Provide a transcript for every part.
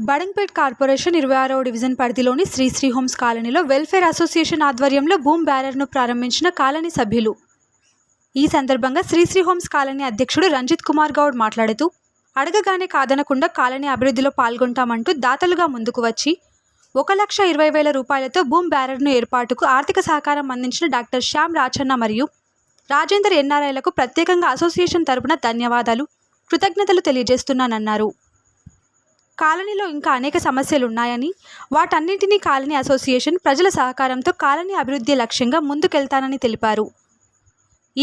Badangpet corporation 26వ division పరిధిలోని Shri homes కాలనీలో welfare association ఆధ్వర్యంలో భూమ్ బ్యారర్ను ప్రారంభించిన కాలనీ సభ్యులు. ఈ సందర్భంగా శ్రీ హోమ్స్ కాలనీ అధ్యక్షుడు రంజిత్ కుమార్ గౌడ్ మాట్లాడుతూ, అడగగానే కాదనకుండా కాలనీ అభివృద్ధిలో పాల్గొంటామంటూ దాతలుగా ముందుకు వచ్చి 1,20,000 రూపాయలతో భూమ్ బ్యారర్ను ఏర్పాటుకు ఆర్థిక సహకారం అందించిన డాక్టర్ శ్యామ్ రాచన్న మరియు రాజేందర్ ఎన్ఆర్ఐలకు ప్రత్యేకంగా అసోసియేషన్ తరపున ధన్యవాదాలు, కృతజ్ఞతలు తెలియజేస్తున్నానన్నారు. కాలనీలో ఇంకా అనేక సమస్యలు ఉన్నాయని, వాటన్నింటినీ కాలనీ అసోసియేషన్ ప్రజల సహకారంతో కాలనీ అభివృద్ధి లక్ష్యంగా ముందుకెళ్తానని తెలిపారు.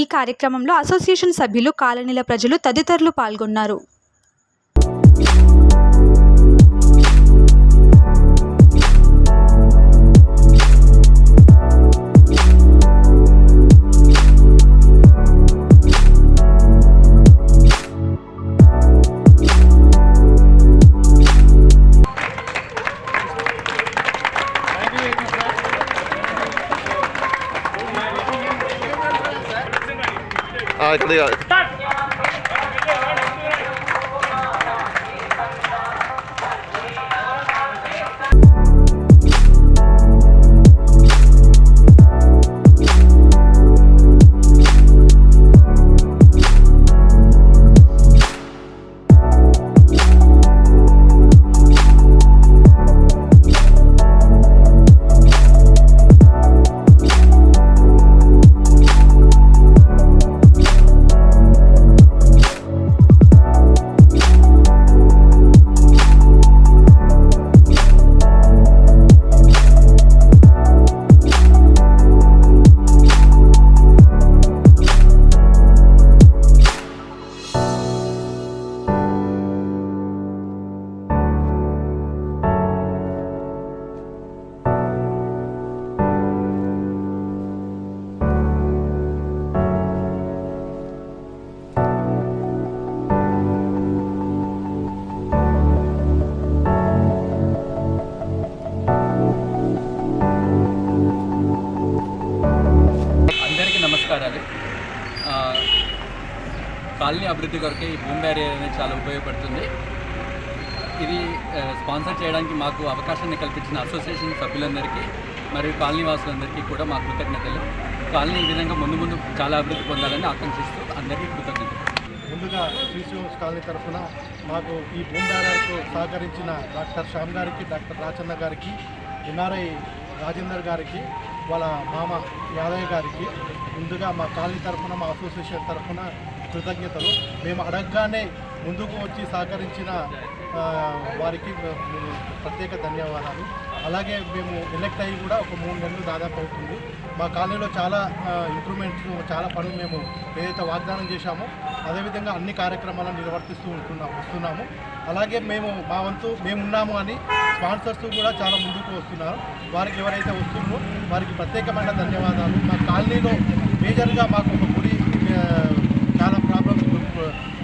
ఈ కార్యక్రమంలో అసోసియేషన్ సభ్యులు, కాలనీల ప్రజలు తదితరులు పాల్గొన్నారు. నమస్కారాలు. కాలనీ అభివృద్ధి కొరకు ఈ భూమ్ బ్యారియర్ అనేది చాలా ఉపయోగపడుతుంది. ఇది స్పాన్సర్ చేయడానికి మాకు అవకాశాన్ని కల్పించిన అసోసియేషన్ సభ్యులందరికీ మరియు కాలనీ వాసులందరికీ కూడా మా కృతజ్ఞతలు. కాలనీ ఈ విధంగా ముందు చాలా అభివృద్ధి పొందాలని ఆకాంక్షిస్తూ అందరికీ కృతజ్ఞతలు. ముందుగా శ్రీ హోమ్స్ కాలనీ తరఫున మాకు ఈ భూమ్ బ్యారియర్కు సహకరించిన డాక్టర్ శ్యామ్ గారికి, డాక్టర్ రాచన్న గారికి, ఎన్ఆర్ఐ రాజేందర్ గారికి, వాళ్ళ మామ యాదయ్య గారికి ముందుగా మా కాలనీ తరఫున, మా అసోసియేషన్ తరఫున కృతజ్ఞతలు. మేము అడగగానే ముందుకు వచ్చి సహకరించిన వారికి ప్రత్యేక ధన్యవాదాలు. అలాగే మేము ఎలక్ట్ అయ్యి కూడా ఒక 3 నెలలు దాదాపు అవుతుంది. మా కాలనీలో చాలా ఇంప్రూవ్మెంట్స్, చాలా పనులు మేము ఏదైతే వాగ్దానం చేశామో అదేవిధంగా అన్ని కార్యక్రమాలను నిర్వర్తిస్తూ వస్తున్నాము. అలాగే మేము మా వంతు మేమున్నాము అని స్పాన్సర్స్ కూడా చాలా ముందుకు వస్తున్నారు. వారికి ఎవరైతే వస్తున్నారో వారికి ప్రత్యేకమైన ధన్యవాదాలు. మా కాలనీలో మేజర్గా మాకు ఒక గుడి చాలా ప్రాబ్లమ్స్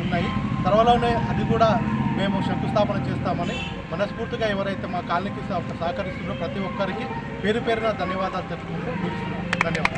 ఉన్నాయి. త్వరలోనే అది కూడా మేము శంకుస్థాపన చేస్తామని మనస్ఫూర్తిగా ఎవరైతే మా కాలనీకి సహకరిస్తున్నారో ప్రతి ఒక్కరికి పేరు పేరున ధన్యవాదాలు తెలుపుకుంటూ ధన్యవాదాలు.